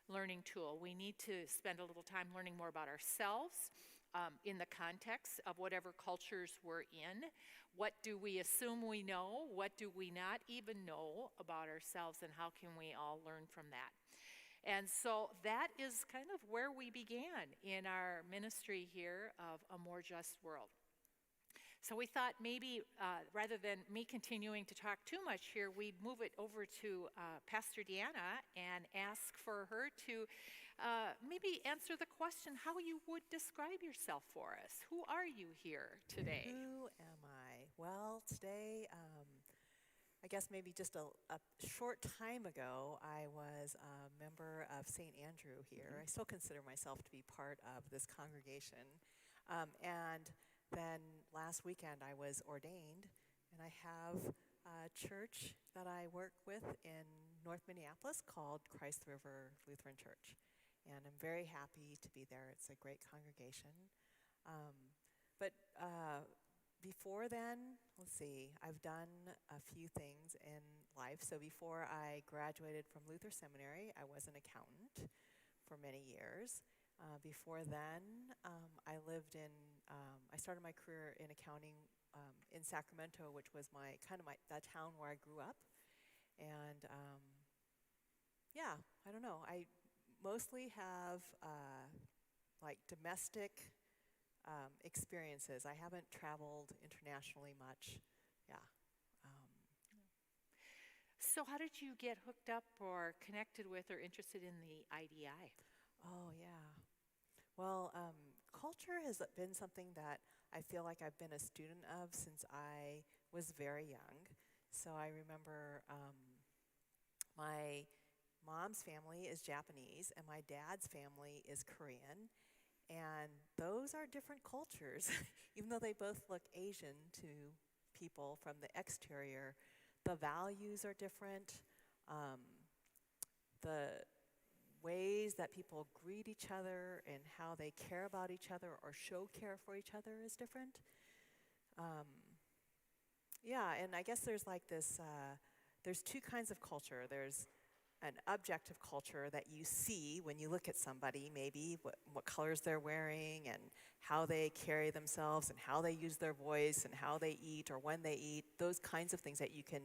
learning tool. We need to spend a little time learning more about ourselves in the context of whatever cultures we're in. What do we assume we know? What do we not even know about ourselves, and how can we all learn from that? And so that is kind of where we began in our ministry here of A More Just World. So we thought maybe rather than me continuing to talk too much here, we'd move it over to Pastor Deanna and ask for her to maybe answer the question how you would describe yourself for us. Who are you here today? Who am I? Well, today, I guess maybe just a short time ago, I was a member of St. Andrew here. I still consider myself to be part of this congregation. And then last weekend I was ordained, and I have a church that I work with in North Minneapolis called Christ the River Lutheran Church. And I'm very happy to be there. It's a great congregation. But before then, let's see, I've done a few things in life. So before I graduated from Luther Seminary, I was an accountant for many years. Before then, I lived in, I started my career in accounting in Sacramento, which was the town where I grew up. And yeah, I don't know, I mostly have like domestic experiences. I haven't traveled internationally much, yeah. So how did you get hooked up or connected with or interested in the IDI? Oh, yeah. Well, culture has been something that I feel like I've been a student of since I was very young. So I remember my mom's family is Japanese and my dad's family is Korean. And those are different cultures. Even though they both look Asian to people from the exterior, the values are different. The ways that people greet each other and how they care about each other or show care for each other is different. Yeah, and I guess there's like this, there's two kinds of culture. There's an objective culture that you see when you look at somebody, maybe what colors they're wearing and how they carry themselves and how they use their voice and how they eat or when they eat, those kinds of things that you can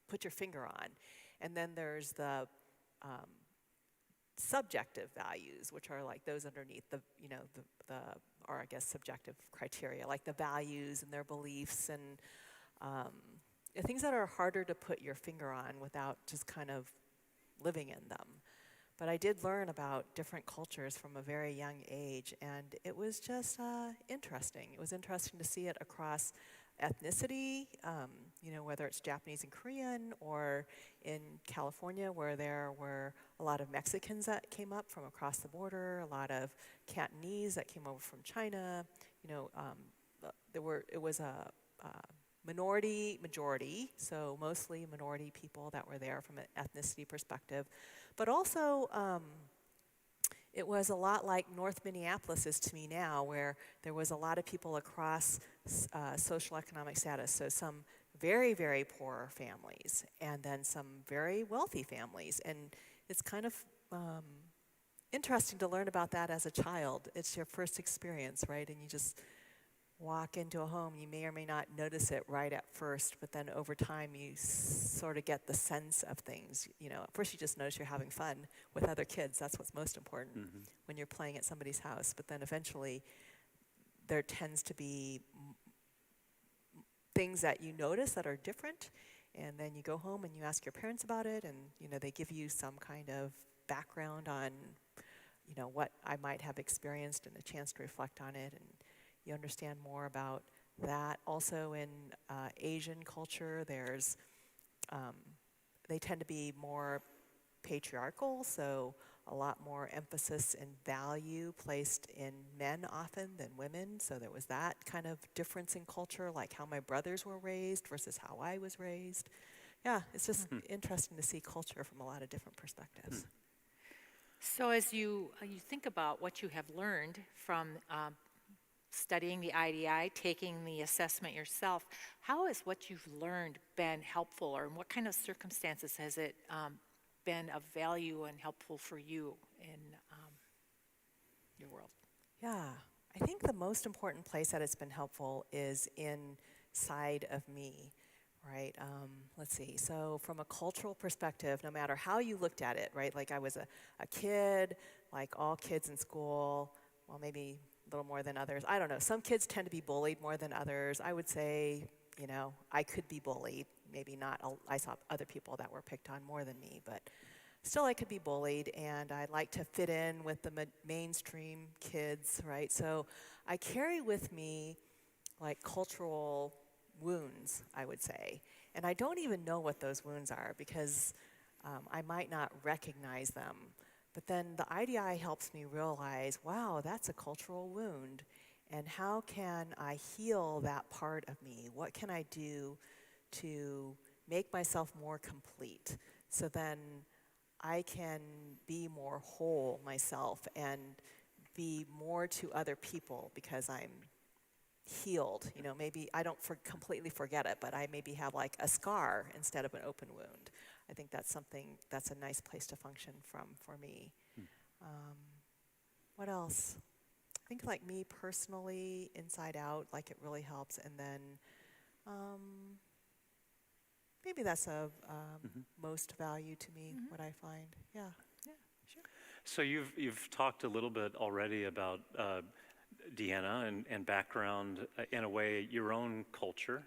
put your finger on. And then there's the subjective values, which are like those underneath the, or I guess subjective criteria, like the values and their beliefs and things that are harder to put your finger on without just kind of living in them. But I did learn about different cultures from a very young age, and it was just interesting. It was interesting to see it across ethnicity, whether it's Japanese and Korean, or in California where there were a lot of Mexicans that came up from across the border, a lot of Cantonese that came over from China. It was a majority, so mostly minority people that were there from an ethnicity perspective. But also, it was a lot like North Minneapolis is to me now, where there was a lot of people across social economic status. So some very, very poor families, and then some very wealthy families. And it's kind of interesting to learn about that as a child. It's your first experience, right? And you just walk into a home, you may or may not notice it right at first, but then over time you sort of get the sense of things. At first you just notice you're having fun with other kids. That's what's most important when you're playing at somebody's house. But then eventually there tends to be things that you notice that are different, and then you go home and you ask your parents about it, and they give you some kind of background on what I might have experienced and a chance to reflect on it, and you understand more about that. Also in Asian culture, there's they tend to be more patriarchal, so a lot more emphasis and value placed in men often than women. So there was that kind of difference in culture, like how my brothers were raised versus how I was raised. Yeah, it's just interesting to see culture from a lot of different perspectives. So as you think about what you have learned from studying the IDI, taking the assessment yourself, how has what you've learned been helpful, or in what kind of circumstances has it been of value and helpful for you in your world? Yeah, I think the most important place that it's been helpful is inside of me, right? Let's see. So from a cultural perspective, no matter how you looked at it, right? Like I was a kid, like all kids in school, well, maybe a little more than others. I don't know. Some kids tend to be bullied more than others. I would say, I could be bullied. Maybe not. I saw other people that were picked on more than me, but still I could be bullied, and I like to fit in with the mainstream kids, right? So I carry with me like cultural wounds, I would say. And I don't even know what those wounds are because I might not recognize them. But then the IDI helps me realize, wow, that's a cultural wound. And how can I heal that part of me? What can I do to make myself more complete? So then I can be more whole myself and be more to other people because I'm healed. Maybe I don't completely forget it, but I maybe have like a scar instead of an open wound. I think that's a nice place to function from for me. What else? I think like me personally, inside out, like it really helps. And then maybe that's of most value to me, what I find. Yeah. Yeah, sure. So you've talked a little bit already about Deanna and background, in a way, your own culture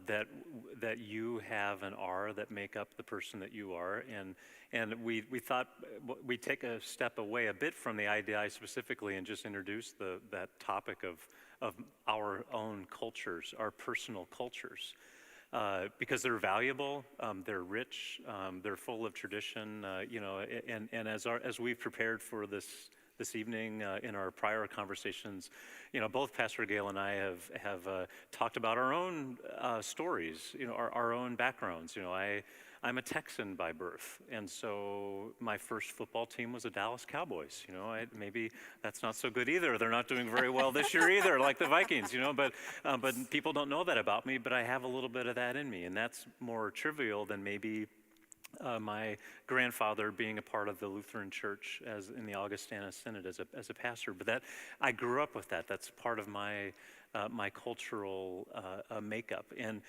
that you have and are that make up the person that you are, and we thought we'd take a step away a bit from the IDI specifically and just introduce that topic of our own cultures, our personal cultures. Because they're valuable, they're rich, they're full of tradition, and as we've prepared for this evening in our prior conversations, both Pastor Gail and I have talked about our own stories, our own backgrounds. I'm a Texan by birth, and so my first football team was the Dallas Cowboys. Maybe that's not so good either. They're not doing very well this year either, like the Vikings. But people don't know that about me. But I have a little bit of that in me, and that's more trivial than maybe my grandfather being a part of the Lutheran Church as in the Augustana Synod as a pastor. But that I grew up with that. That's part of my cultural makeup, and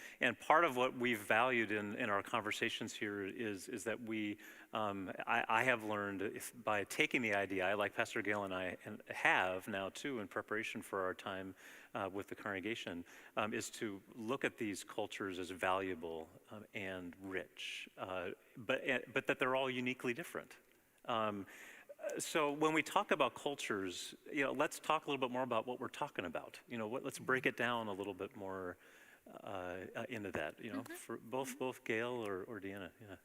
part of what we've valued in our conversations here is that I have learned by taking the IDI, like Pastor Gail and I have now too, in preparation for our time with the congregation, is to look at these cultures as valuable and rich, but that they're all uniquely different. So when we talk about cultures, let's talk a little bit more about what we're talking about. Let's break it down a little bit more into that. For both Gail or Deanna. Yeah.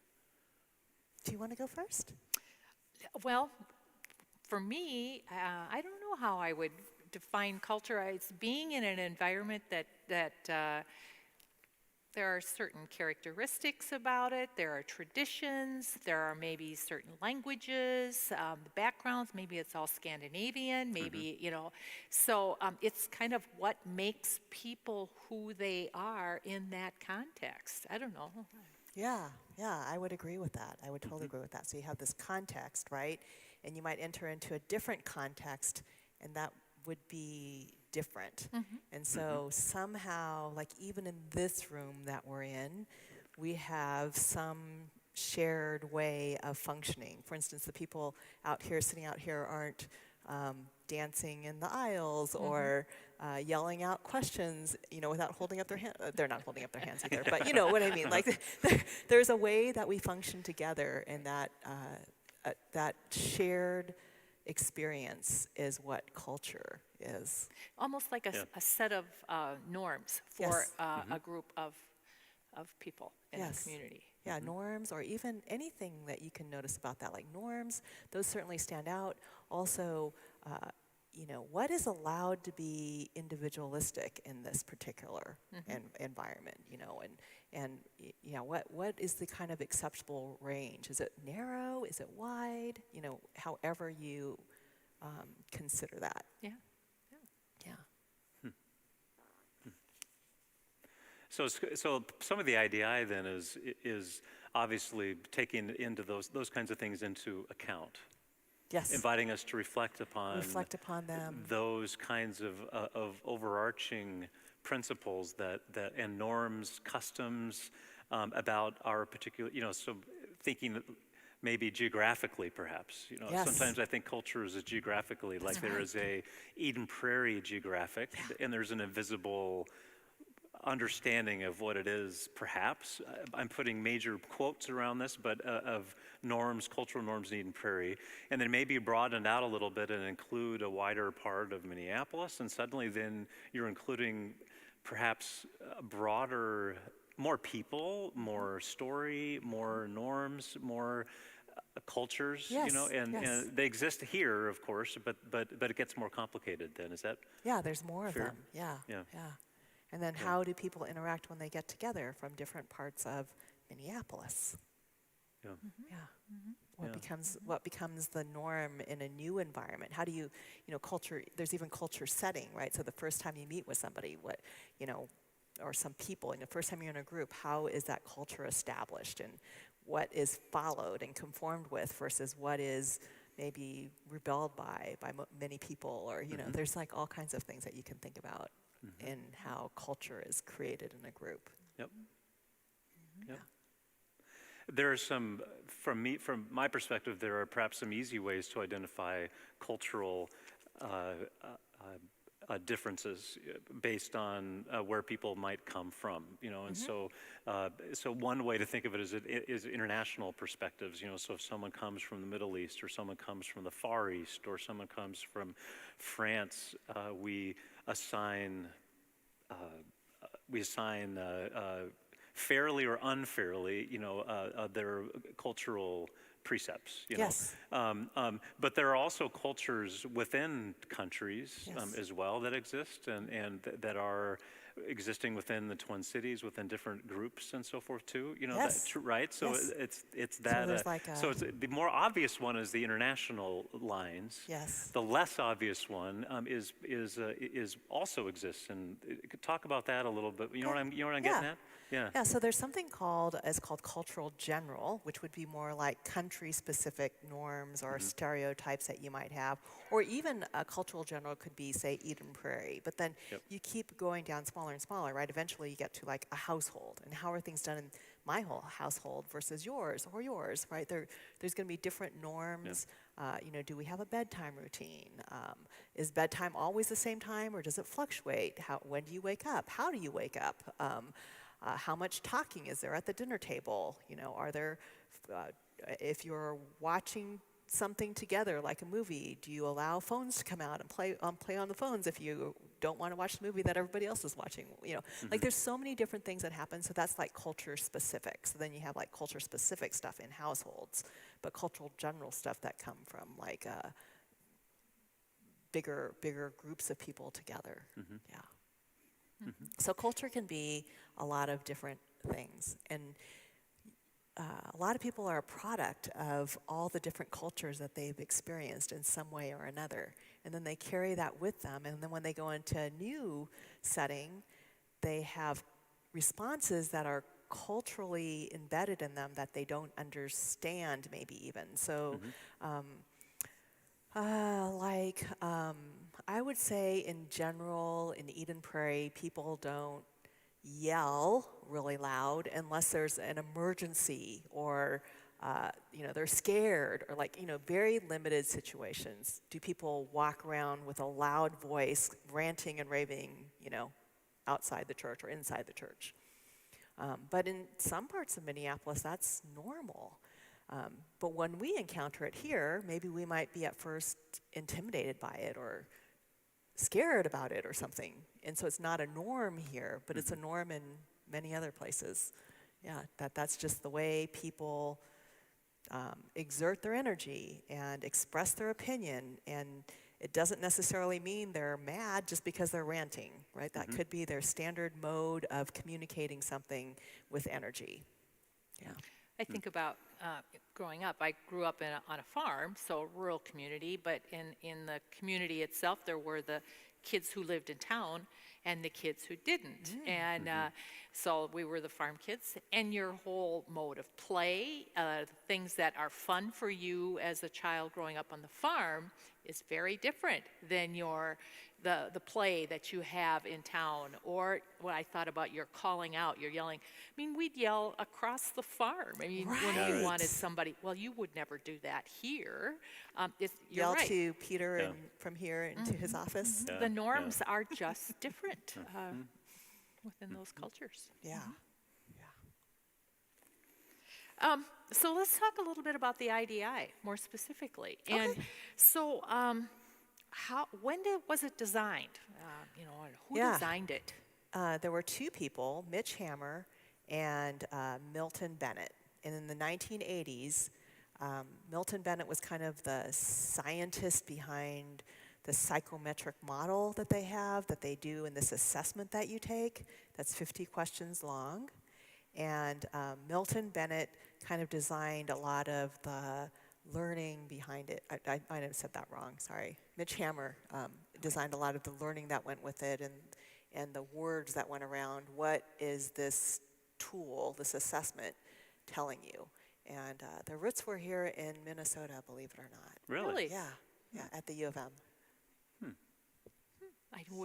Do you want to go first? Well, for me, I don't know how I would define culture. It's being in an environment that there are certain characteristics about it. There are traditions. There are maybe certain languages, the backgrounds. Maybe it's all Scandinavian. Maybe, So it's kind of what makes people who they are in that context. I don't know. Yeah, I would agree with that. I would totally agree with that. So you have this context, right? And you might enter into a different context, and that would be different. And so somehow, like even in this room that we're in, we have some shared way of functioning. For instance, the people sitting out here aren't dancing in the aisles or yelling out questions, without holding up their hand. They're not holding up their hands either, but you know what I mean. Like there's a way that we function together, and that shared experience is what culture is. Almost like a set of norms for a group of people in the community. Yeah, norms, or even anything that you can notice about that, like norms, those certainly stand out. Also, what is allowed to be individualistic in this particular environment, and what is the kind of acceptable range? Is it narrow? Is it wide? However you consider that. Yeah. So some of the IDI then is obviously taking into those kinds of things into account, Yes. inviting us to reflect upon them. those kinds of overarching principles and norms, customs about our particular, so thinking maybe geographically perhaps, Yes. sometimes I think culture is geographically, like there is a Eden Prairie geographic, and there's an invisible understanding of what it is, perhaps. I'm putting major quotes around this, but of norms, cultural norms in Eden Prairie, and then maybe broaden out a little bit and include a wider part of Minneapolis, and suddenly then you're including perhaps a broader, more people, more story, more norms, more cultures, Yes, and they exist here, of course, but it gets more complicated then. Is that Yeah, there's more fair? of them. Yeah. Yeah. And then how do people interact when they get together from different parts of Minneapolis? Yeah. Yeah. What becomes the norm in a new environment? How do you, culture, there's even culture setting, right? So the first time you meet with somebody, or some people, and the first time you're in a group, how is that culture established, and what is followed and conformed with versus what is maybe rebelled by many people, or, there's like all kinds of things that you can think about in how culture is created in a group. Yep. Yep. There are some, from my perspective, there are perhaps some easy ways to identify cultural differences based on where people might come from, and so one way to think of it is international perspectives, so if someone comes from the Middle East, or someone comes from the Far East, or someone comes from France, we assign fairly or unfairly, their cultural precepts, Yes. but there are also cultures within countries Yes. as well that exist and that are existing within the Twin Cities, within different groups and so forth too. Yes. Right? So Yes. it's that. there's like so it's the more obvious one is the international lines. Yes. The less obvious one is also exists, and talk about that a little bit. You know what I'm getting at? Yeah. Yeah, so there's something called cultural general, which would be more like country-specific norms or stereotypes that you might have, or even a cultural general could be, say, Eden Prairie. But then you keep going down smaller and smaller, right? Eventually you get to like a household, and how are things done in my whole household versus yours, right? There's going to be different norms. Do we have a bedtime routine? Is bedtime always the same time, or does it fluctuate? When do you wake up? How do you wake up? How much talking is there at the dinner table? Are there, if you're watching something together, like a movie, do you allow phones to come out and play on the phones if you don't want to watch the movie that everybody else is watching? Like there's so many different things that happen. So that's like culture specific. So then you have like culture specific stuff in households, but cultural general stuff that come from like bigger groups of people together. Yeah. So culture can be a lot of different things, and a lot of people are a product of all the different cultures that they've experienced in some way or another, and then they carry that with them, and then when they go into a new setting, they have responses that are culturally embedded in them that they don't understand, maybe even. So I would say in general, in Eden Prairie, people don't yell really loud unless there's an emergency, or they're scared, or very limited situations. Do people walk around with a loud voice, ranting and raving, outside the church or inside the church? But in some parts of Minneapolis, that's normal. But when we encounter it here, maybe we might be at first intimidated by it or scared about it or something. And so it's not a norm here, but it's a norm in many other places. Yeah, that's just the way people exert their energy and express their opinion. And it doesn't necessarily mean they're mad just because they're ranting, right? That could be their standard mode of communicating something with energy. Yeah. I think about growing up. I grew up on a farm, so a rural community, but in the community itself, there were the kids who lived in town and the kids who didn't. And so we were the farm kids. And your whole mode of play, things that are fun for you as a child growing up on the farm, is very different than the play that you have in town. Or what I thought about your calling out, your yelling. I mean, we'd yell across the farm. I mean, when we wanted somebody, well, you would never do that here. You're Yell right. to Peter and from here into his office. Yeah, The norms are just different within those cultures. Yeah. So let's talk a little bit about the IDI more specifically. And so, when was it designed? Who designed it? There were two people, Mitch Hammer and Milton Bennett. And in the 1980s, Milton Bennett was kind of the scientist behind the psychometric model that they have, that they do in this assessment that you take, that's 50 questions long. And Milton Bennett kind of designed a lot of the learning behind it. I might have said that wrong, sorry. Mitch Hammer designed a lot of the learning that went with it and the words that went around. What is this tool, this assessment, telling you? And the roots were here in Minnesota, believe it or not. Really? Yeah, at the U of M.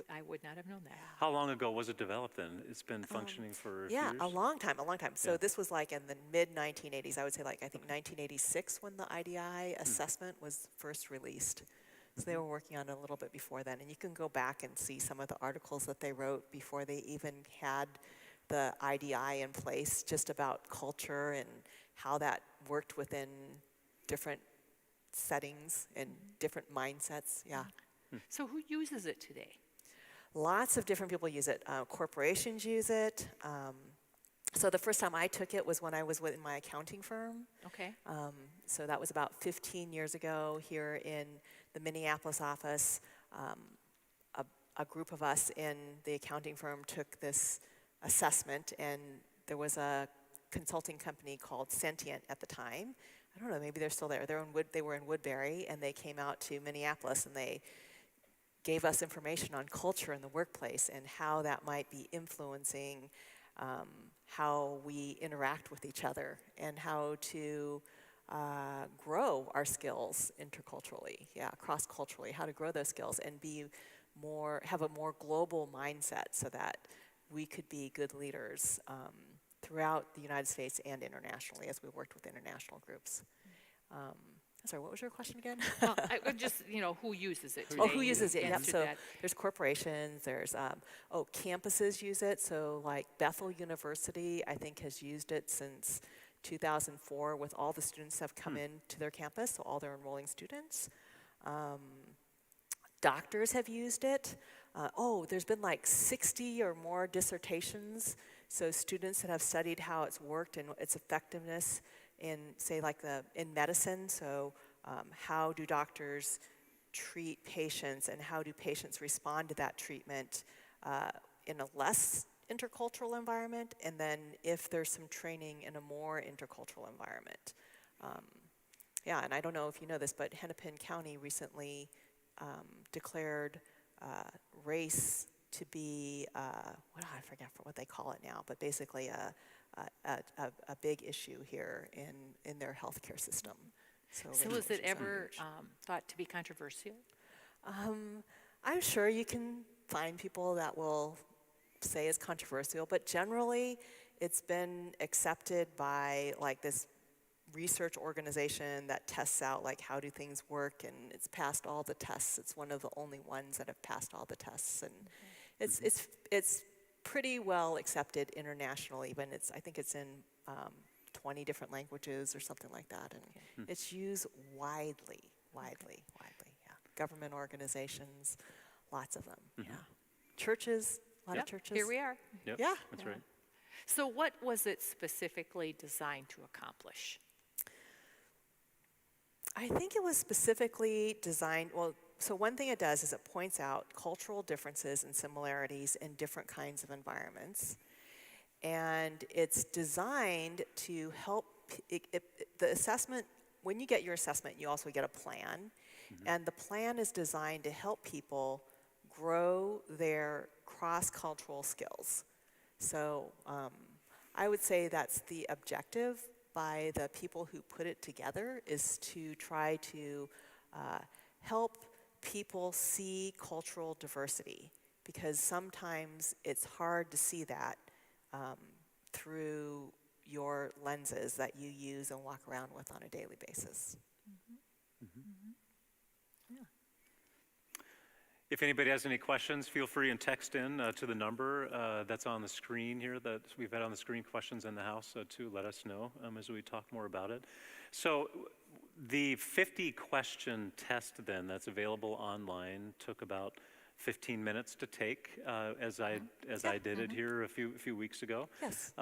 I would not have known that. How long ago was it developed then? It's been functioning for a few years? A long time. So this was like in the mid-1980s. I would say I think 1986 when the IDI assessment was first released. So they were working on it a little bit before then. And you can go back and see some of the articles that they wrote before they even had the IDI in place, just about culture and how that worked within different settings and different mindsets. Yeah. So who uses it today? Lots of different people use it. Corporations use it. So the first time I took it was when I was in my accounting firm. Okay. So that was about 15 years ago here in the Minneapolis office. A group of us in the accounting firm took this assessment, and there was a consulting company called Sentient at the time. I don't know, maybe they're still there. They were in Woodbury, and they came out to Minneapolis, and they gave us information on culture in the workplace and how that might be influencing how we interact with each other and how to grow our skills interculturally, cross-culturally, how to grow those skills and have a more global mindset so that we could be good leaders throughout the United States and internationally as we worked with international groups. Sorry, what was your question again? I just, who uses it today? Oh, who uses it? Yeah. Answered So that. there's corporations, there's, campuses use it. So like Bethel University, I think, has used it since 2004 with all the students that have come in to their campus, so all their enrolling students. Doctors have used it. There's been like 60 or more dissertations. So students that have studied how it's worked and its effectiveness in, say, in medicine. So how do doctors treat patients and how do patients respond to that treatment in a less intercultural environment, and then if there's some training in a more intercultural environment. And I don't know if you know this, but Hennepin County recently declared race to be, I forget what they call it now, but basically a big issue here in their healthcare system. So was it ever thought to be controversial? I'm sure you can find people that will say it's controversial, but generally it's been accepted by this research organization that tests out how do things work, and it's passed all the tests. It's one of the only ones that have passed all the tests, and it's pretty well accepted internationally. But I think it's in 20 different languages or something like that, and it's used widely. Yeah, government organizations, lots of them. Yeah, churches, a lot of churches. Here we are. Yep, Yeah, that's right. So what was it specifically designed to accomplish? I think it was specifically designed, so one thing it does is it points out cultural differences and similarities in different kinds of environments. And it's designed to help, the assessment, when you get your assessment, you also get a plan. And the plan is designed to help people grow their cross-cultural skills. So I would say that's the objective by the people who put it together, is to try to help people see cultural diversity, because sometimes it's hard to see that through your lenses that you use and walk around with on a daily basis. If anybody has any questions, feel free and text in to the number that's on the screen here, that we've had on the screen, questions in the house, to let us know as we talk more about it. So the 50-question test then that's available online took about 15 minutes to take, as I did it here a few weeks ago. Yes.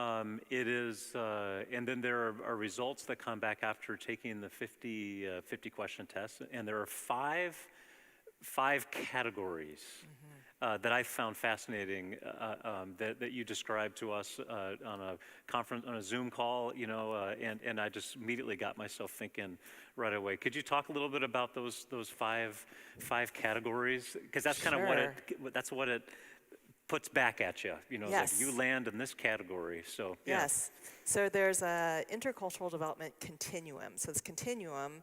It is, and then there are results that come back after taking the 50-question test, and there are five categories that I found fascinating that you described to us on a conference, on a Zoom call, and I just immediately got myself thinking right away. Could you talk a little bit about those five categories? Because that's kind of what it puts back at you. It's Yes. like you land in this category. So yeah. Yes. So there's a intercultural development continuum. So this continuum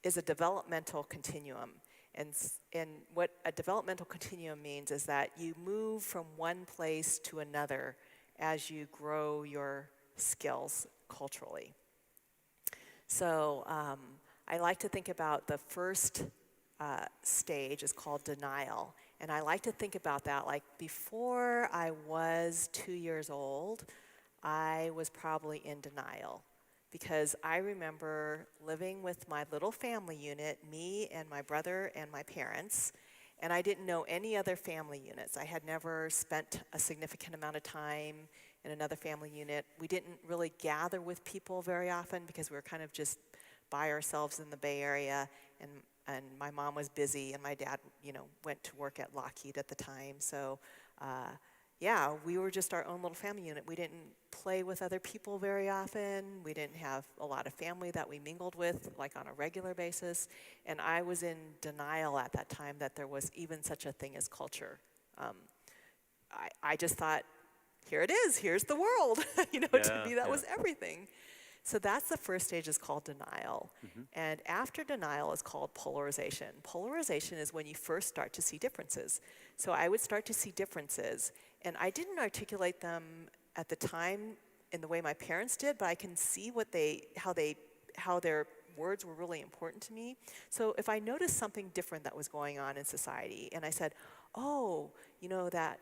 is a developmental continuum. And what a developmental continuum means is that you move from one place to another as you grow your skills culturally. So I like to think about the first stage is called denial. And I like to think about that like before I was 2 years old, I was probably in denial. Because I remember living with my little family unit, me and my brother and my parents, and I didn't know any other family units. I had never spent a significant amount of time in another family unit. We didn't really gather with people very often because we were kind of just by ourselves in the Bay Area, and my mom was busy, and my dad, went to work at Lockheed at the time. So, yeah, we were just our own little family unit. We didn't play with other people very often. We didn't have a lot of family that we mingled with, like on a regular basis. And I was in denial at that time that there was even such a thing as culture. I just thought, here it is, here's the world. To me that was everything. So that's the first stage, is called denial. And after denial is called polarization. Polarization is when you first start to see differences. So I would start to see differences, and I didn't articulate them at the time in the way my parents did, but I can see how their words were really important to me. So if I noticed something different that was going on in society, and I said, oh, that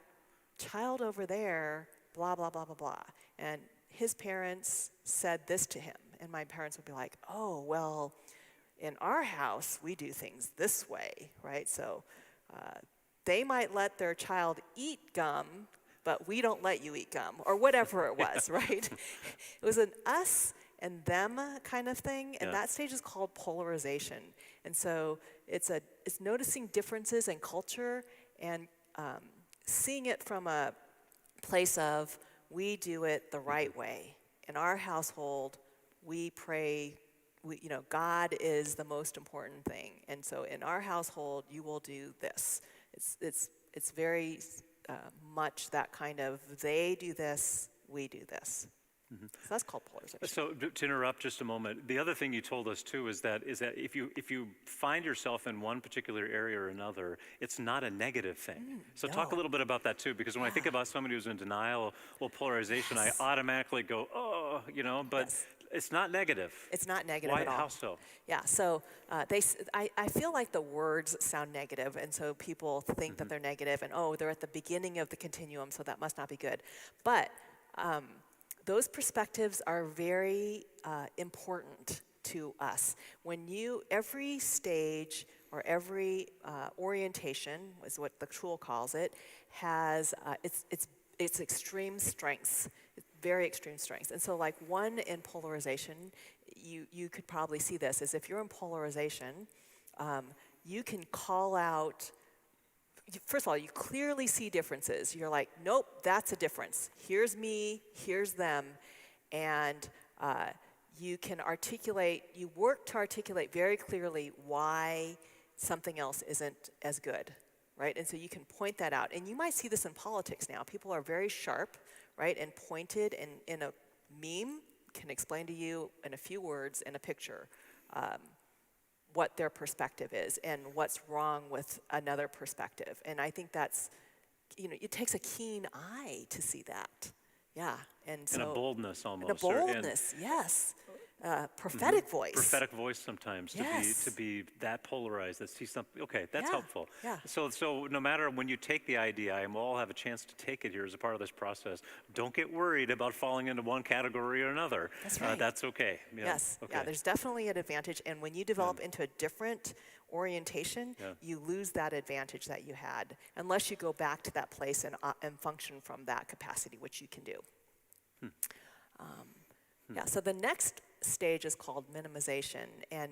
child over there, blah, blah, blah, blah, blah, and his parents said this to him, and my parents would be like, oh, well, in our house, we do things this way, right? So they might let their child eat gum, but we don't let you eat gum, or whatever it was, right? It was an us and them kind of thing, and that stage is called polarization. And so it's noticing differences in culture and seeing it from a place of, we do it the right way. In our household, we pray, God is the most important thing. And so in our household, you will do this. It's very much that kind of, they do this, we do this. So that's called polarization. So to interrupt just a moment, the other thing you told us too is that if you find yourself in one particular area or another, it's not a negative thing. So talk a little bit about that too, because when I think about somebody who's in denial or polarization, I automatically go, oh, but it's not negative. It's not negative at all. How so? Yeah, so I feel like the words sound negative, and so people think that they're negative, and they're at the beginning of the continuum, so that must not be good. But those perspectives are very important to us. Every stage or every orientation, is what the tool calls it, has its extreme strengths, very extreme strengths. And so like one in polarization, you could probably see this, is if you're in polarization, you can call out, first of all, you clearly see differences. You're like, nope, that's a difference. Here's me, here's them. And you work to articulate very clearly why something else isn't as good, right? And so you can point that out. And you might see this in politics now. People are very sharp, right, and pointed, and in a meme can explain to you in a few words in a picture what their perspective is and what's wrong with another perspective. And I think that's, it takes a keen eye to see that. Yeah, and so. And a boldness almost. And a boldness, yes. Prophetic voice. Prophetic voice sometimes, Yes. to be that polarized, that see something. Okay, that's Yeah, helpful. yeah. So no matter when you take the IDI, and we'll all have a chance to take it here as a part of this process, don't get worried about falling into one category or another. That's right. That's okay. Yeah, Yes, okay. yeah, there's definitely an advantage. And when you develop into a different orientation, you lose that advantage that you had, unless you go back to that place and function from that capacity, which you can do. Yeah, so the next stage is called minimization. And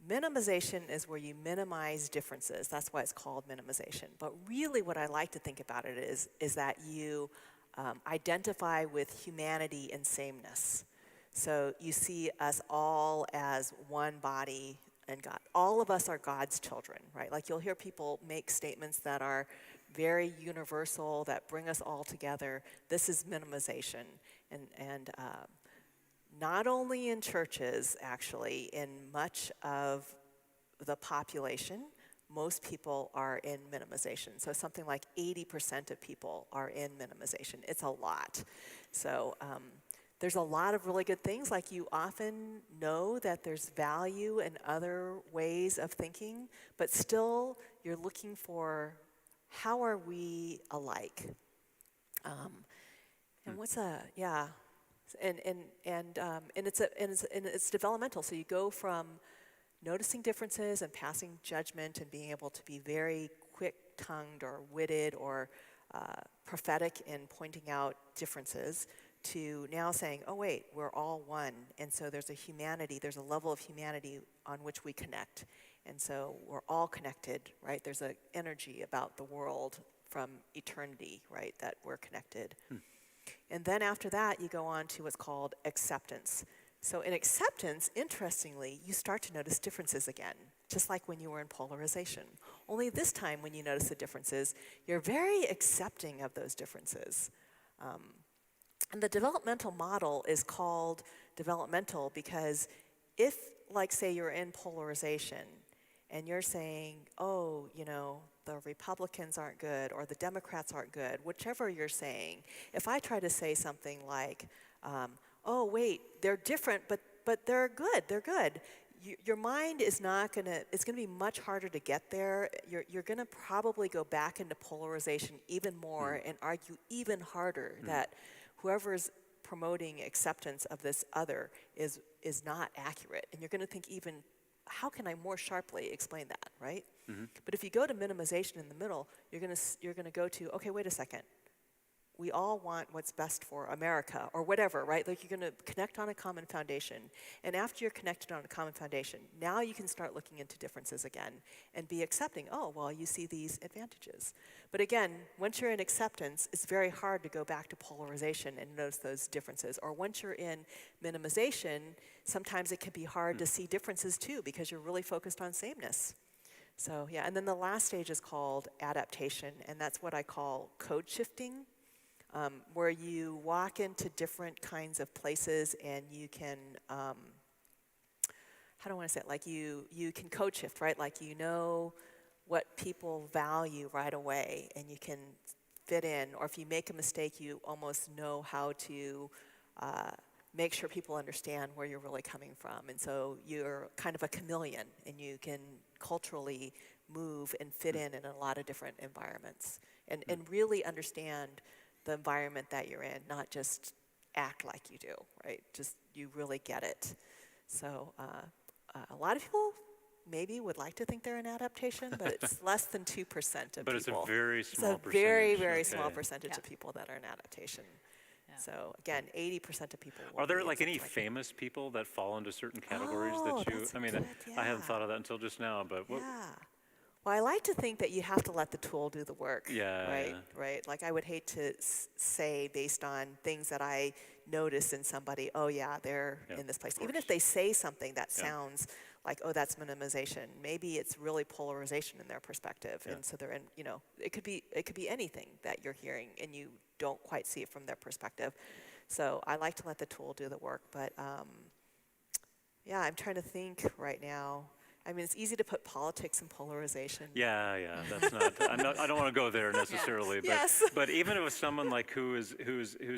minimization is where you minimize differences. That's why it's called minimization. But really what I like to think about it is that you identify with humanity and sameness. So you see us all as one body and God. All of us are God's children, right? Like you'll hear people make statements that are very universal, that bring us all together. This is minimization. And not only in churches, actually, in much of the population, most people are in minimization. So something like 80% of people are in minimization. It's a lot. So there's a lot of really good things, like you often know that there's value in other ways of thinking, but still you're looking for how are we alike? And it's developmental. So you go from noticing differences and passing judgment and being able to be very quick-tongued or witted or prophetic in pointing out differences, to now saying, oh wait, we're all one. And so there's a level of humanity on which we connect. And so we're all connected, right? There's an energy about the world from eternity, right, that we're connected. And then after that, you go on to what's called acceptance. So in acceptance, interestingly, you start to notice differences again, just like when you were in polarization. Only this time, when you notice the differences, you're very accepting of those differences. And the developmental model is called developmental because if, like, say you're in polarization and you're saying, oh, the Republicans aren't good or the Democrats aren't good, whichever you're saying, if I try to say something like, oh, wait, they're different, but they're good, your mind is not it's gonna be much harder to get there. You're gonna probably go back into polarization even more and argue even harder that whoever's promoting acceptance of this other is not accurate. And you're gonna think even, how can I more sharply explain that, right? But if you go to minimization in the middle, you're gonna go to, okay, wait a second. We all want what's best for America or whatever, right? Like you're gonna connect on a common foundation. And after you're connected on a common foundation, now you can start looking into differences again and be accepting, oh, well, you see these advantages. But again, once you're in acceptance, it's very hard to go back to polarization and notice those differences. Or once you're in minimization, sometimes it can be hard to see differences too because you're really focused on sameness. So yeah, and then the last stage is called adaptation, and that's what I call code shifting. Where you walk into different kinds of places and you can, how do I want to say it? Like you can code shift, right? Like you know what people value right away and you can fit in. Or if you make a mistake, you almost know how to make sure people understand where you're really coming from. And so you're kind of a chameleon and you can culturally move and fit in a lot of different environments and really understand the environment that you're in, not just act like you do, right? Just you really get it. So a lot of people maybe would like to think they're in adaptation, but it's less than 2% of people. But it's a very small percentage. It's a very, very Okay. small percentage of people that are in adaptation. So again, 80% of people will Are there be like in any something famous people that fall into certain categories Oh, that you, that's I mean, good, I hadn't yeah. thought of that until just now, but what, Yeah. Well, I like to think that you have to let the tool do the work. Yeah, Right. yeah. Right. Like I would hate to say based on things that I notice in somebody. Oh yeah, they're Yeah, in this place. of Even if course. they say something that Yeah. sounds like, oh, that's minimization. Maybe it's really polarization in their perspective, Yeah. and so they're in. It could be anything that you're hearing, and you don't quite see it from their perspective. So I like to let the tool do the work, but yeah, I'm trying to think right now. I mean, it's easy to put politics and polarization. Yeah, that's not, I don't want to go there necessarily, Yes. but even if it's someone like who's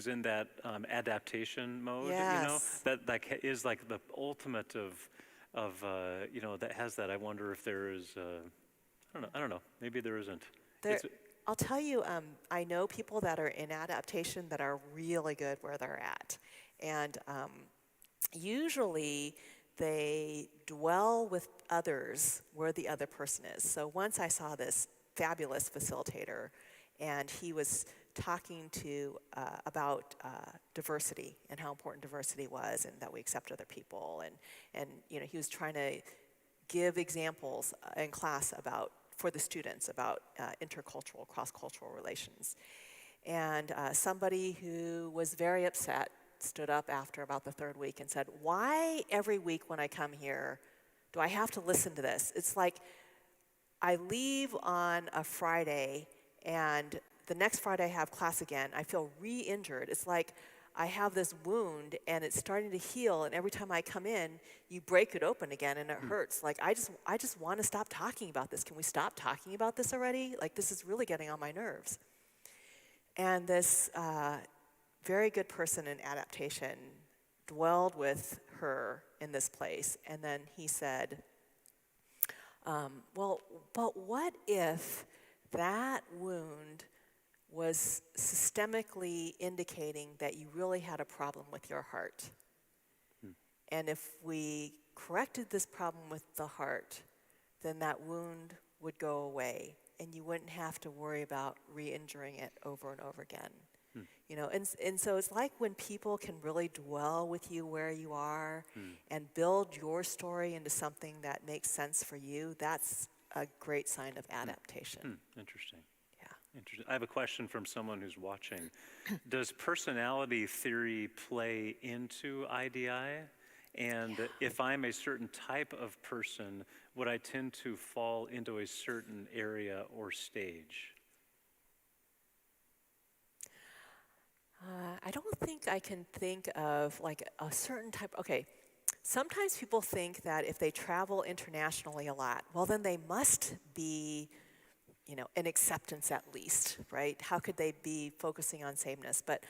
in that adaptation mode, Yes. that is like the ultimate of that has that. I wonder if there is, I don't know, maybe there isn't. It's- I'll tell you, I know people that are in adaptation that are really good where they're at. And usually they dwell with others where the other person is. So once I saw this fabulous facilitator, and he was talking about diversity and how important diversity was, and that we accept other people, and he was trying to give examples in class for the students about intercultural, cross-cultural relations. And somebody who was very upset stood up after about the third week and said, why every week when I come here do I have to listen to this? It's like I leave on a Friday and the next Friday I have class again. I feel re-injured. It's like I have this wound and it's starting to heal, and every time I come in, you break it open again and it hurts. Like I just want to stop talking about this. Can we stop talking about this already? Like this is really getting on my nerves. And this very good person in adaptation dwelled with her in this place, and then he said, well, but what if that wound was systemically indicating that you really had a problem with your heart? And if we corrected this problem with the heart, then that wound would go away, and you wouldn't have to worry about re-injuring it over and over again. And so it's like when people can really dwell with you where you are and build your story into something that makes sense for you, that's a great sign of adaptation. Interesting. Yeah. Interesting. I have a question from someone who's watching. Does personality theory play into IDI? And if I'm a certain type of person, would I tend to fall into a certain area or stage? I don't think I can think of like a certain type. Okay, sometimes people think that if they travel internationally a lot, well, then they must be, an acceptance at least, right? How could they be focusing on sameness? But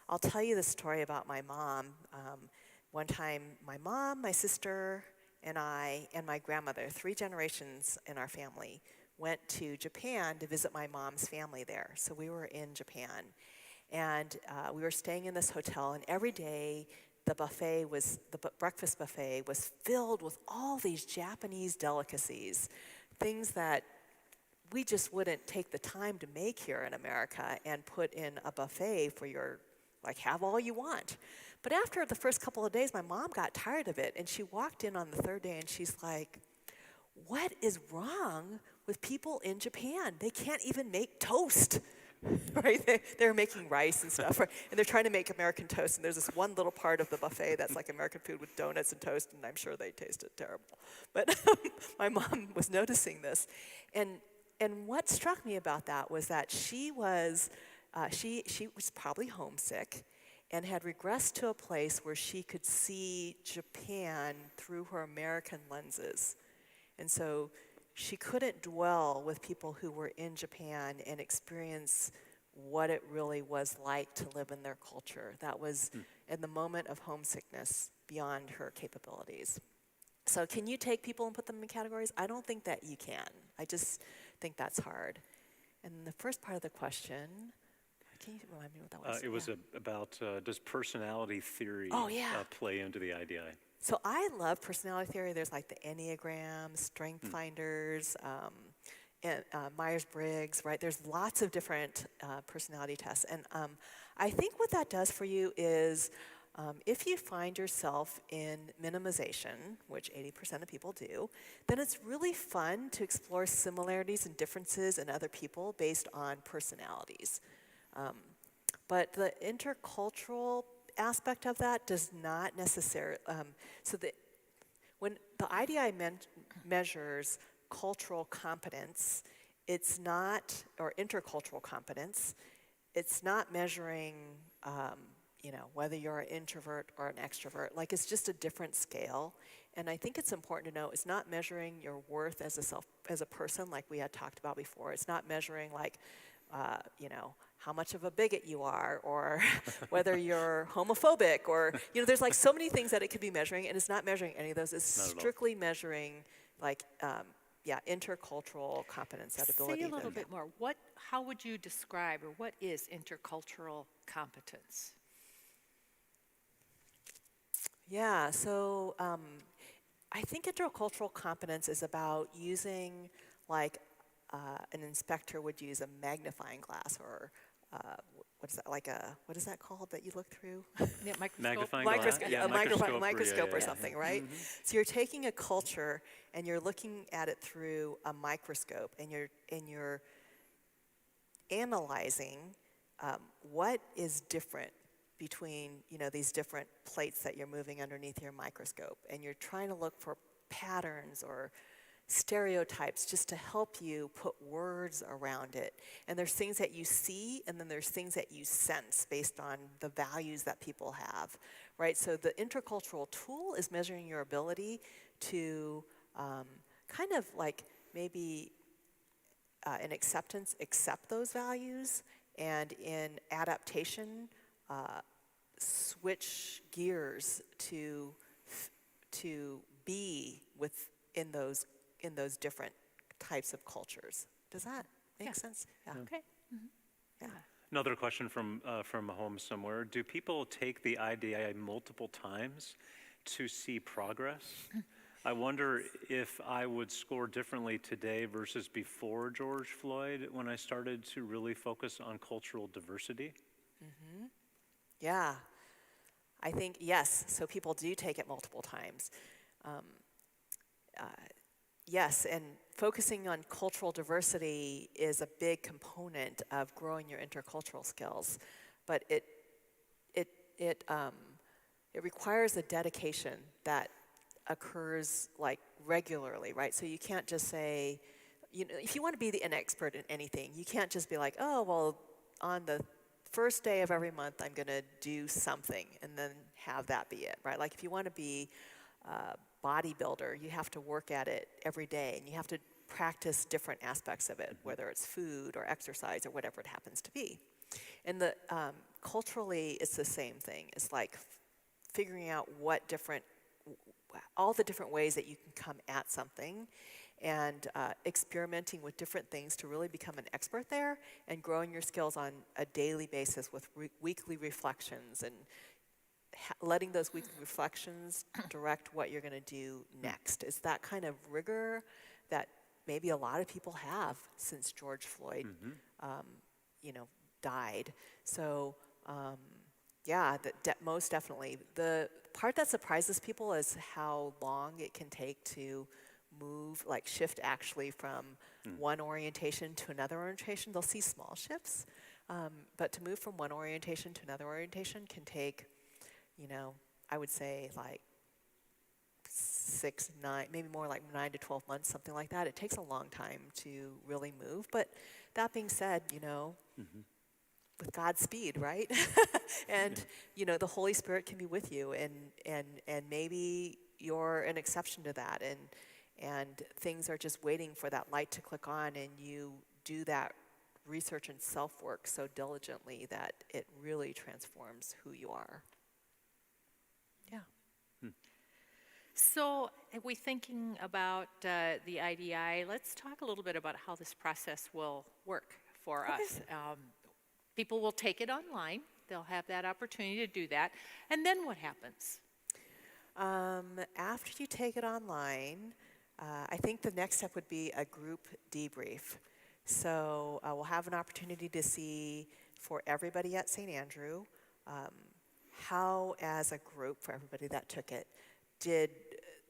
I'll tell you the story about my mom. One time, my mom, my sister, and I, and my grandmother, 3 generations in our family, went to Japan to visit my mom's family there. So we were in Japan. And we were staying in this hotel, and every day the breakfast buffet was filled with all these Japanese delicacies, things that we just wouldn't take the time to make here in America and put in a buffet for have all you want. But after the first couple of days, my mom got tired of it, and she walked in on the third day, and she's like, what is wrong with people in Japan? They can't even make toast. Right? They're making rice and stuff, right? And they're trying to make American toast, and there's this one little part of the buffet that's like American food with donuts and toast, and I'm sure they tasted terrible. But my mom was noticing this, and what struck me about that was that she was probably homesick and had regressed to a place where she could see Japan through her American lenses. And so she couldn't dwell with people who were in Japan and experience what it really was like to live in their culture. That was in the moment of homesickness beyond her capabilities. So can you take people and put them in categories? I don't think that you can. I just think that's hard. And the first part of the question, can you remind me what that was? It was about, does personality theory play into the IDI? So I love personality theory. There's like the Enneagram, Strength Finders, and Myers-Briggs, right? There's lots of different personality tests. And I think what that does for you is If you find yourself in minimization, which 80% of people do, then it's really fun to explore similarities and differences in other people based on personalities. But the intercultural aspect of that does not necessarily, when the IDI measures cultural competence, it's not, or intercultural competence, it's not measuring, whether you're an introvert or an extrovert. Like, it's just a different scale. And I think it's important to know it's not measuring your worth as a person, like we had talked about before. It's not measuring, like, how much of a bigot you are, or whether you're homophobic, or, there's like so many things that it could be measuring, and it's not measuring any of those. It's strictly measuring, like, intercultural competence, that ability. Say a little bit more. How would you describe, or what is intercultural competence? Yeah, so I think intercultural competence is about using, like, an inspector would use a magnifying glass, or what is that called that you look through? Yeah, Magnifying glass? A microscope or yeah. something, right? Mm-hmm. So you're taking a culture and you're looking at it through a microscope, and you're analyzing what is different between these different plates that you're moving underneath your microscope, and you're trying to look for patterns or stereotypes just to help you put words around it. And there's things that you see, and then there's things that you sense based on the values that people have, right? So the intercultural tool is measuring your ability to kind of like maybe in acceptance, accept those values, and in adaptation, switch gears to be within those different types of cultures. Does that make sense? Yeah. Okay. Mm-hmm. Yeah. Another question from home somewhere. Do people take the IDI multiple times to see progress? I wonder if I would score differently today versus before George Floyd, when I started to really focus on cultural diversity. Mm-hmm. Yeah. I think, yes, so people do take it multiple times. Yes, and focusing on cultural diversity is a big component of growing your intercultural skills, but it requires a dedication that occurs like regularly, right? So you can't just say, if you want to be an expert in anything, you can't just be like, oh, well, on the first day of every month, I'm going to do something, and then have that be it, right? Like, if you want to be a bodybuilder, you have to work at it every day, and you have to practice different aspects of it, whether it's food or exercise or whatever it happens to be. And culturally, it's the same thing. It's like figuring out all the different ways that you can come at something, and experimenting with different things to really become an expert there, and growing your skills on a daily basis with weekly reflections, and letting those weekly reflections direct what you're going to do next. It's that kind of rigor that maybe a lot of people have since George Floyd, died. So, most definitely. The part that surprises people is how long it can take to shift actually from one orientation to another orientation. They'll see small shifts, but to move from one orientation to another orientation can take, I would say like 6, 9, maybe more like 9 to 12 months, something like that. It takes a long time to really move. But that being said, with God's speed, right? And, the Holy Spirit can be with you, and maybe you're an exception to that, and things are just waiting for that light to click on, and you do that research and self-work so diligently that it really transforms who you are. Yeah. So, if we're thinking about the IDI, let's talk a little bit about how this process will work for us. People will take it online. They'll have that opportunity to do that. And then what happens? After you take it online, I think the next step would be a group debrief. So we'll have an opportunity to see, for everybody at St. Andrew, how, as a group, for everybody that took it, did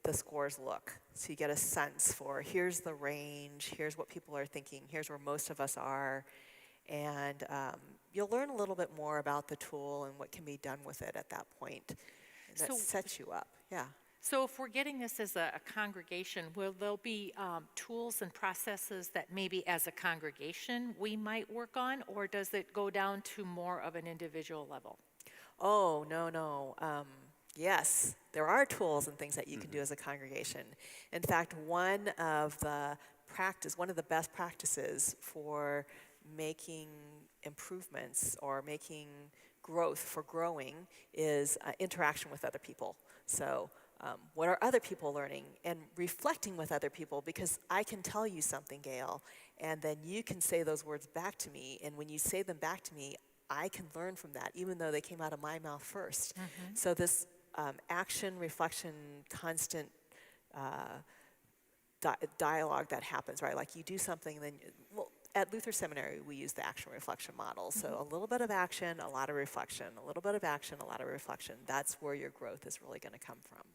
the scores look? So you get a sense for, here's the range, here's what people are thinking, here's where most of us are, and you'll learn a little bit more about the tool and what can be done with it at that point. And that So- sets you up, yeah. So if we're getting this as a congregation, will there be tools and processes that maybe as a congregation we might work on, or does it go down to more of an individual level? Oh, no. Yes, there are tools and things that you can do as a congregation. In fact, one of the best practices for making improvements or making growth for growing is interaction with other people. So what are other people learning, and reflecting with other people, because I can tell you something, Gail, and then you can say those words back to me, and when you say them back to me, I can learn from that, even though they came out of my mouth first. So this action, reflection, constant dialogue that happens, right? Like you do something, then, at Luther Seminary, we use the action reflection model. So a little bit of action, a lot of reflection, a little bit of action, a lot of reflection. That's where your growth is really going to come from.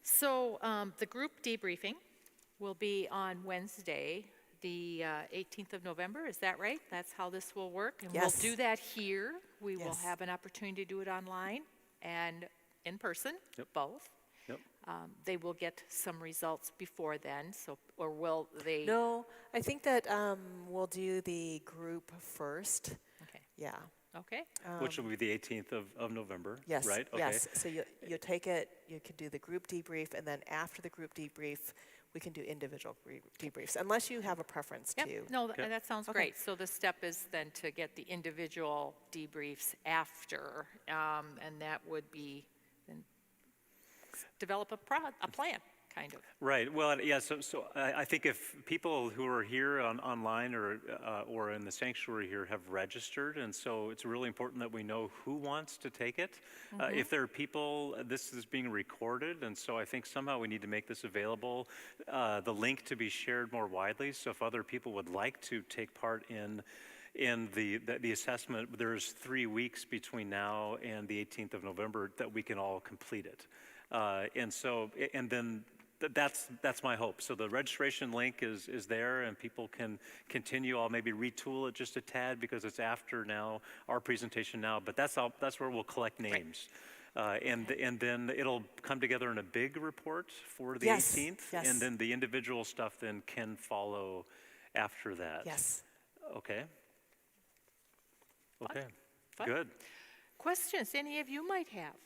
So the group debriefing will be on Wednesday, the 18th of November, is that right? That's how this will work? And Yes. we'll do that here. We will Yes. have an opportunity to do it online and in person, Yep. both. Yep. They will get some results before then, so, or will they? No, I think that we'll do the group first. Okay, Yeah. okay, Which will be the 18th of November, Yes. right? Okay. Yes. So you take it. You can do the group debrief, and then after the group debrief, we can do individual debriefs, unless you have a preference yep, too. no, Okay. that sounds Okay. great. So the step is then to get the individual debriefs after, and that would be then develop a plan, kind of. Right. Well, yeah. So I think if people who are here online or in the sanctuary here have registered, and so it's really important that we know who wants to take it. If there are people, this is being recorded, and so I think somehow we need to make this available, the link to be shared more widely. So if other people would like to take part in the assessment, there's 3 weeks between now and the 18th of November that we can all complete it. And then that's my hope. So the registration link is there, and people can continue. I'll maybe retool it just a tad because it's after now our presentation now. But that's where we'll collect names, and then it'll come together in a big report for the Yes, 18th, yes. and then the individual stuff then can follow after that. Yes. Okay. Okay. Fun. Good. Questions any of you might have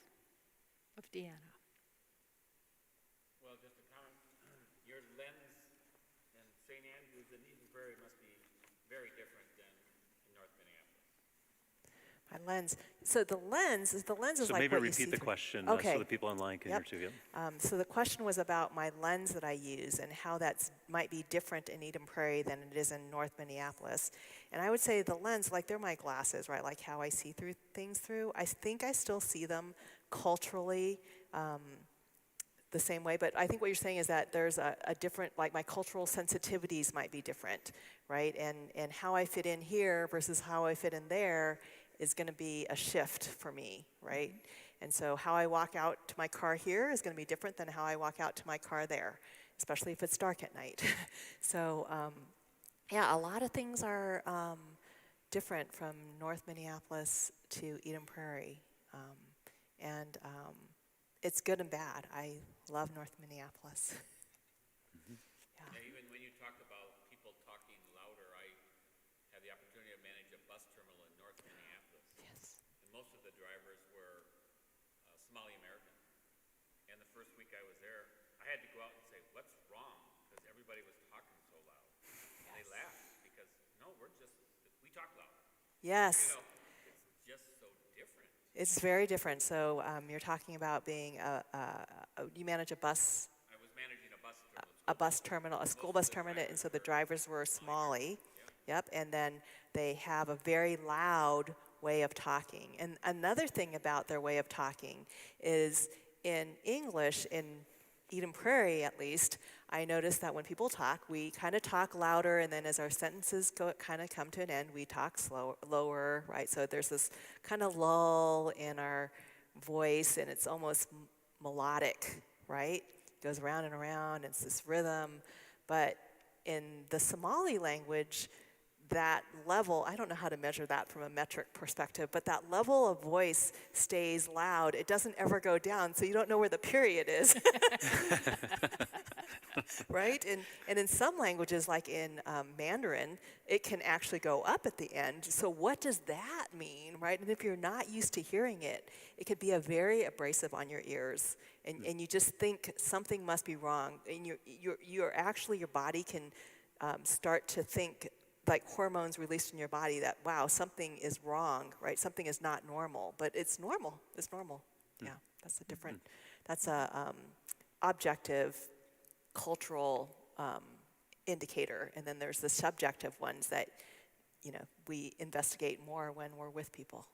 of Deanna? Well, just a comment. Your lens in St. Andrews and Eden Prairie must be very different than in North Minneapolis. My lens. So the lens is So like maybe what you see repeat the through- question Okay. so the people online can Yep. hear too. Yep. So the question was about my lens that I use and how that might be different in Eden Prairie than it is in North Minneapolis. And I would say the lens, like they're my glasses, right? Like how I see through things through. I think I still see them culturally the same way, but I think what you're saying is that there's a different, like my cultural sensitivities might be different, right? And how I fit in here versus how I fit in there is going to be a shift for me, right? And so how I walk out to my car here is going to be different than how I walk out to my car there, especially if it's dark at night. So yeah, a lot of things are different from North Minneapolis to Eden Prairie. And it's good and bad. I love North Minneapolis. Yeah, even when you talk about people talking louder, I had the opportunity to manage a bus terminal in North Minneapolis. Yes. And most of the drivers were Somali American. And the first week I was there, I had to go out and say, what's wrong? Because everybody was talking so loud. And they laughed because, no, we talk loud. Yes. You know, it's just so different. It's very different. So you're talking about being you manage a bus, I was managing a bus terminal. a school bus terminal, and so the drivers were Somali. Yep. And then they have a very loud way of talking. And another thing about their way of talking is in English, in Eden Prairie, at least, I noticed that when people talk, we kind of talk louder, and then as our sentences kind of come to an end, we talk lower, right? So there's this kind of lull in our voice, and it's almost melodic, right? It goes around and around, it's this rhythm. But in the Somali language, that level, I don't know how to measure that from a metric perspective, but that level of voice stays loud. It doesn't ever go down, so you don't know where the period is. Right? And in some languages, like in Mandarin, it can actually go up at the end. So what does that mean, right? And if you're not used to hearing it, it could be very abrasive on your ears. And you just think something must be wrong. And you're actually, your body can start to think, like hormones released in your body, that, wow, something is wrong, right? Something is not normal, but it's normal. It's normal. Yeah, that's a different, that's a objective cultural indicator. And then there's the subjective ones that, we investigate more when we're with people.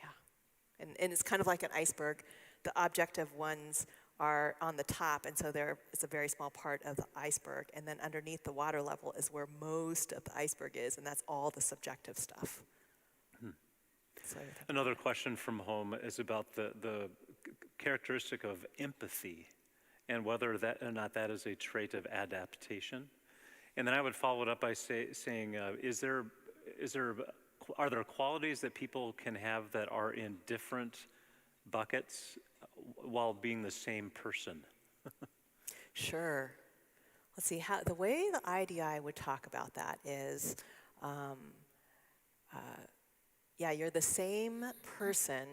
Yeah. And it's kind of like an iceberg. The objective ones are on the top, and so it's a very small part of the iceberg. And then underneath the water level is where most of the iceberg is, and that's all the subjective stuff. So Another question from home is about the characteristic of empathy and whether that or not that is a trait of adaptation. And then I would follow it up by saying, are there qualities that people can have that are in different buckets while being the same person? Sure. Let's see, the way the IDI would talk about that is, you're the same person,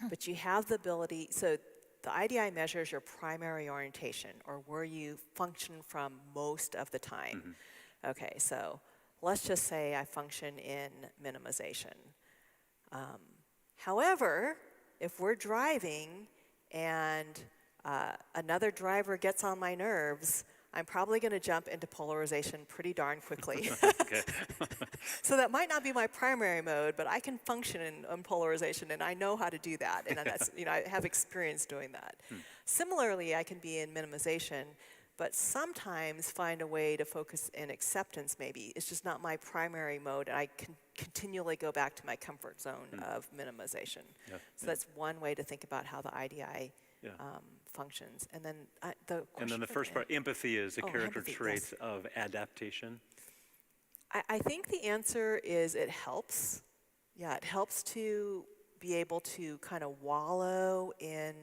but you have the ability, so the IDI measures your primary orientation, or where you function from most of the time. Okay, so let's just say I function in minimization. However, if we're driving and another driver gets on my nerves, I'm probably going to jump into polarization pretty darn quickly. So that might not be my primary mode, but I can function in polarization, and I know how to do that. And that's, I have experience doing that. Similarly, I can be in minimization, but sometimes find a way to focus in acceptance maybe. It's just not my primary mode, and I can continually go back to my comfort zone of minimization. So that's one way to think about how the IDI functions. And then the first part, empathy is a character empathy, trait yes. of adaptation. I think the answer is it helps. Yeah, it helps to be able to kind of wallow in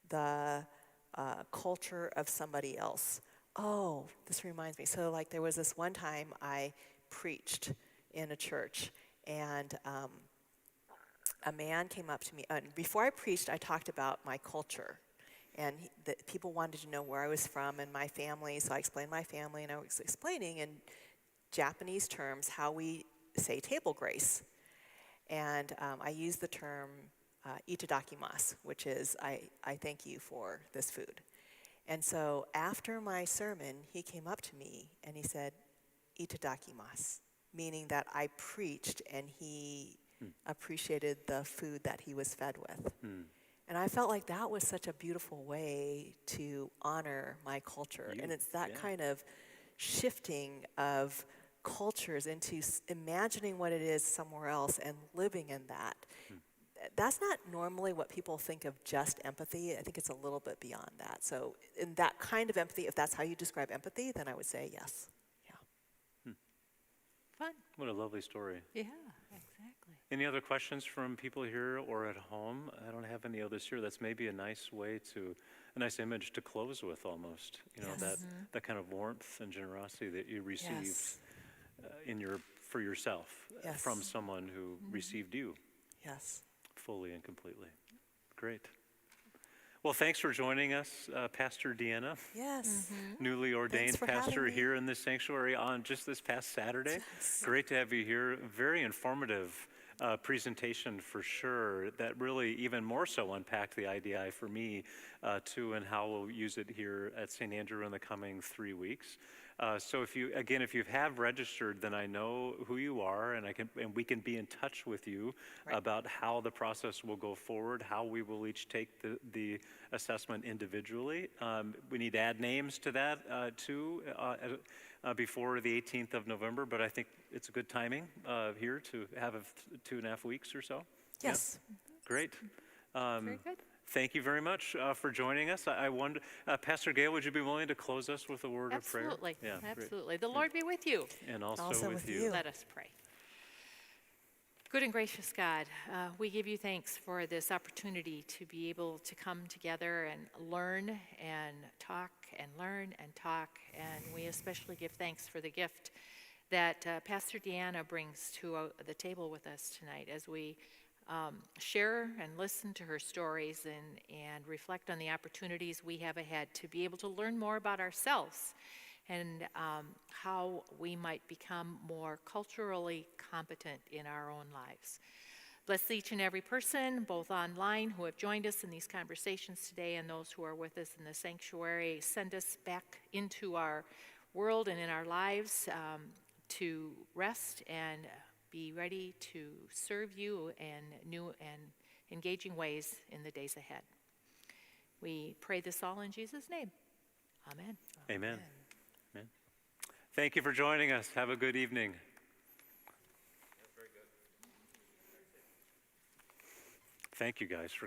the culture of somebody else. Oh, this reminds me. So like there was this one time I preached in a church, and a man came up to me. Before I preached, I talked about my culture. And people wanted to know where I was from and my family, so I explained my family, and I was explaining in Japanese terms how we say table grace. And I used the term itadakimasu, which is I thank you for this food. And so after my sermon, he came up to me and he said, itadakimasu, meaning that I preached and he appreciated the food that he was fed with. And I felt like that was such a beautiful way to honor my culture. And it's that kind of shifting of cultures into imagining what it is somewhere else and living in that. That's not normally what people think of just empathy. I think it's a little bit beyond that. So in that kind of empathy, if that's how you describe empathy, then I would say yes. Yeah. Fun. What a lovely story. Yeah, exactly. Any other questions from people here or at home? I don't have any others here. That's maybe a nice image to close with almost. That kind of warmth and generosity that you received for yourself from someone who received you. Yes. Fully and completely. Great. Well, thanks for joining us, Pastor Deanna. Yes. Newly ordained pastor having me. here in this sanctuary on just this past Saturday. Yes. Great to have you here. Very informative presentation for sure, that really even more so unpacked the IDI for me too, and how we'll use it here at St. Andrew in the coming 3 weeks. So if you have registered, then I know who you are, and we can be in touch with you about how the process will go forward, how we will each take the assessment individually. We need to add names to that too before the 18th of November, but I think it's a good timing here to have 2.5 weeks or so. Yes. Yeah? Great. Very good. Thank you very much for joining us. I wonder, Pastor Gail, would you be willing to close us with a word of prayer? Absolutely. Yeah, great. Absolutely. The Lord be with you. And also Also with with you. you. Let us pray. Good and gracious God, we give you thanks for this opportunity to be able to come together and learn and talk and learn and talk. And we especially give thanks for the gift that Pastor Deanna brings to the table with us tonight as we share and listen to her stories and reflect on the opportunities we have ahead to be able to learn more about ourselves and how we might become more culturally competent in our own lives. Bless each and every person, both online who have joined us in these conversations today and those who are with us in the sanctuary. Send us back into our world and in our lives to rest and be ready to serve you in new and engaging ways in the days ahead. We pray this all in Jesus' name. Amen. Amen. Amen. Thank you for joining us. Have a good evening. Thank you guys for